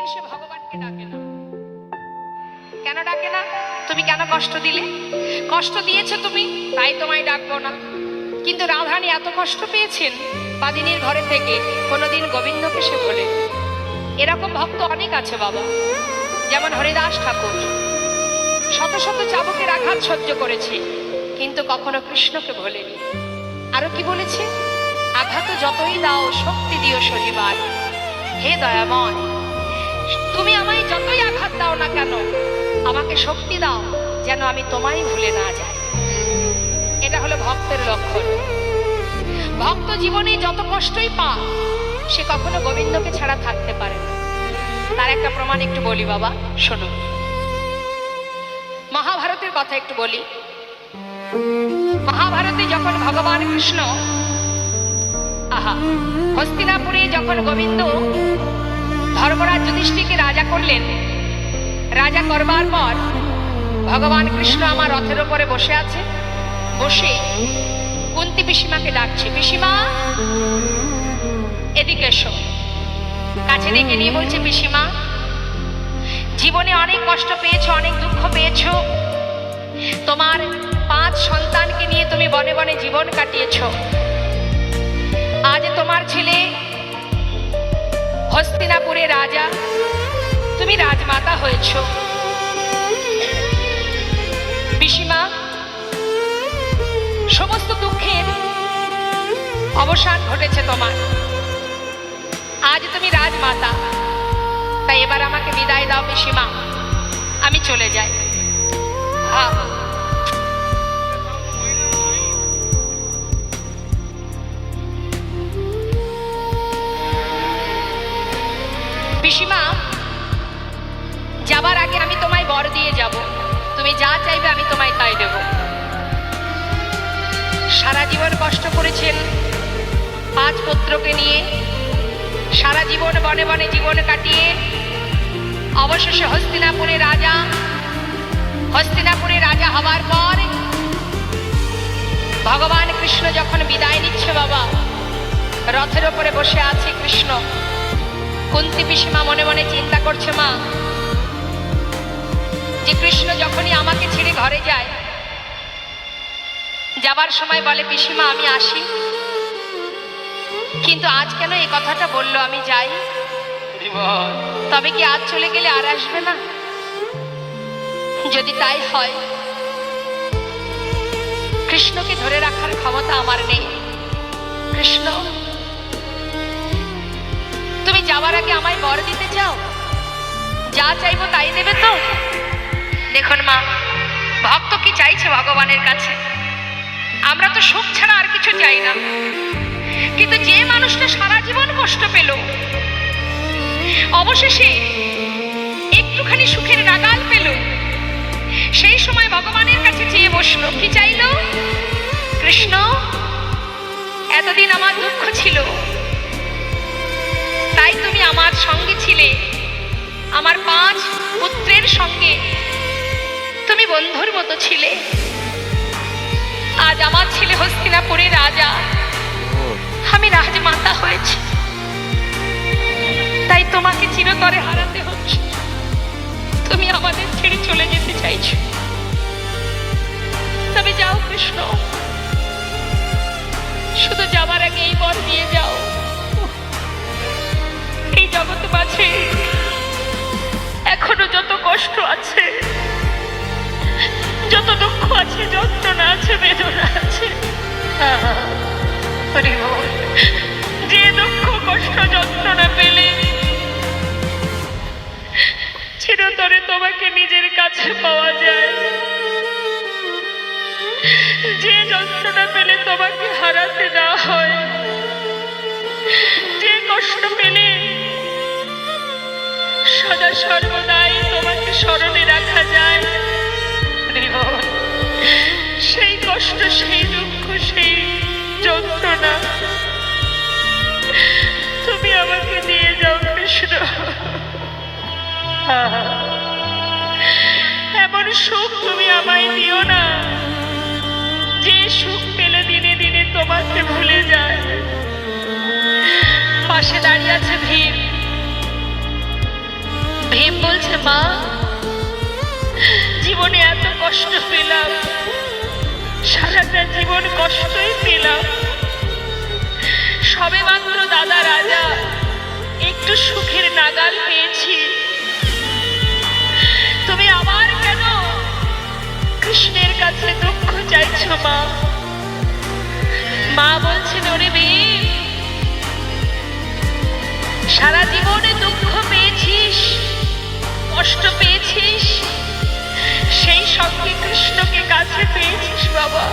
কোনোদিন সে ভগবানকে ডাকে না। কেন ডাকে না? তুমি কেন কষ্ট দিলে? কষ্ট দিয়েছো তুমি, তাই তোমায় ডাকবো না। কিন্তু রাধারানী এত কষ্ট পেয়েছেন বাদিনীর ঘরে থেকে, কোনোদিন গোবিন্দকে সে ভোলে। এরকম ভক্ত অনেক আছে বাবা, যেমন হরিদাস ঠাকুর শত শত চাবুকের আঘাত সহ্য করেছে, কিন্তু কখনো কৃষ্ণকে ভোলেনি। আরো কি বলেছে? আঘাত যতই দাও শক্তি দিও সহিবার। হে দয়াময়, তুমি আমায় যতই আঘাত দাও না কেন, আমাকে শক্তি দাও যেন আমি তোমায় ভুলে না যাই। এটা হলো ভক্তের লক্ষণ। ভক্ত জীবনে যত কষ্টই পায়, সে কখনো গোবিন্দকে ছাড়া থাকতে পারে না। তার একটা প্রমাণ একটু বলি বাবা, শোনো। মহাভারতের কথা একটু বলি। মহাভারতে যখন ভগবান কৃষ্ণ হস্তিনাপুরে যখন গোবিন্দ ধর্মরাজ যুধিষ্ঠিরকে রাজা করলেন, রাজা করবার পর ভগবান কৃষ্ণ আমার রথের উপরে বসে আছে, বসে কুন্তি পিসিমাকে ডাকছে, পিসিমা এদিকে এসো। কাছে ডেকে নিয়ে বলছে, পিসিমা জীবনে অনেক কষ্ট পেয়েছো, অনেক দুঃখ পেয়েছো, তোমার 5 সন্তানকে নিয়ে তুমি বনে বনে জীবন কাটিয়েছো। আজ তোমার ছেলে হস্তিনাপুরে রাজা, তুমি রাজমাতা হয়েছ। পিসিমা সমস্ত দুঃখের অবসান ঘটেছে তোমার, আজ তুমি রাজমাতা, তাই এবার আমাকে বিদায় দাও পিসিমা, আমি চলে যাই। পিসিমা যাবার আগে আমি তোমায় বর দিয়ে যাব, তুমি যা চাইবে আমি তোমায় তাই দেব। সারা জীবন কষ্ট করেছেন 5 পুত্রকে নিয়ে, সারা জীবন বনে বনে জীবন কাটিয়ে অবশেষে হস্তিনাপুরে রাজা হবার পর ভগবান কৃষ্ণ যখন বিদায় নিচ্ছে বাবা, রথের ওপরে বসে আছে কৃষ্ণ। কুন্তি পিসিমা মনে মনে চিন্তা করছে, মা যে কৃষ্ণ যখনই আমাকে ছেড়ে ঘরে যায়, যাবার সময় বলে পিসিমা আমি আসি, কিন্তু আজ কেন এই কথাটা বললো আমি যাই? তবে কি আজ চলে গেলে আর আসবে না? যদি তাই হয়, কৃষ্ণকে ধরে রাখার ক্ষমতা আমার নেই। কৃষ্ণ তুমি যাওয়ার আগে আমায় বর দিতে চাও, যা চাইবো তাই দেবে তো? দেখুন মা, ভক্ত কি চাইছে ভগবানের কাছে? আমরা তো সুখ ছাড়া আর কিছু চাই না, কিন্তু যে মানুষটা সারা জীবন কষ্ট পেল, অবশেষে একটুখানি সুখের নাগাল পেল, সেই সময় ভগবানের কাছে চেয়ে বসলো, কি চাইল? কৃষ্ণ এতদিন আমার দুঃখ ছিল, তাই তুমি আমার সঙ্গে ছিলে, আমার 5 পুত্রের সঙ্গে তুমি বন্ধুর মতো ছিলে। আজ আমার ছেলে হস্তিনাপুরে রাজা, আমি রাজমাতা হয়েছি, তাই তোমাকে চিরতরে হারাতে হচ্ছে। তুমি আমাদের ছেড়ে চলে যেতে চাইছো, তবে যাও কৃষ্ণ, শুধু যাবার আগে এই বর দিয়ে যাও। এই জগৎ মাঝে এখনো যত কষ্ট আছে, যত দুঃখ আছে, যন্ত্রণা আছে, বেদনা আছে, যে দুঃখ কষ্ট যন্ত্রণা পেলে চিরতরে তোমাকে নিজের কাছে পাওয়া যায়, যে যন্ত্রণা পেলে তোমাকে হারাতে না হয়, যে কষ্ট পেলে সদা সর্বদাই তোমাকে স্মরণে রাখা যায়, সেই কষ্ট, সেই দুঃখ, সেই যন্ত্রণা তুমি আমাকে দিয়ে যাও কৃষ্ণ। এমন সুখ তুমি আমায় দিও না যে সুখ পেলে দিনে দিনে তোমাকে ভুলে যায়। পাশে দাঁড়িয়ে আছে ভীম, ভীম বলছে, মা জীবনে এত কষ্ট পেলাম, সারাটা জীবন কষ্টই পেলাম, সবে মাত্র দাদা রাজা একটু সুখের নাগাল পেয়েছি, তুমি আবার কেন কৃষ্ণের কাছে দুঃখ চাইছো? মা মা বলছেন, ওরে ভীম, সারা জীবনে দুঃখ পেয়েছিস, কষ্ট পেয়েছিস, সেই সঙ্গে কৃষ্ণকে কাছে পেয়েছিস বাবা।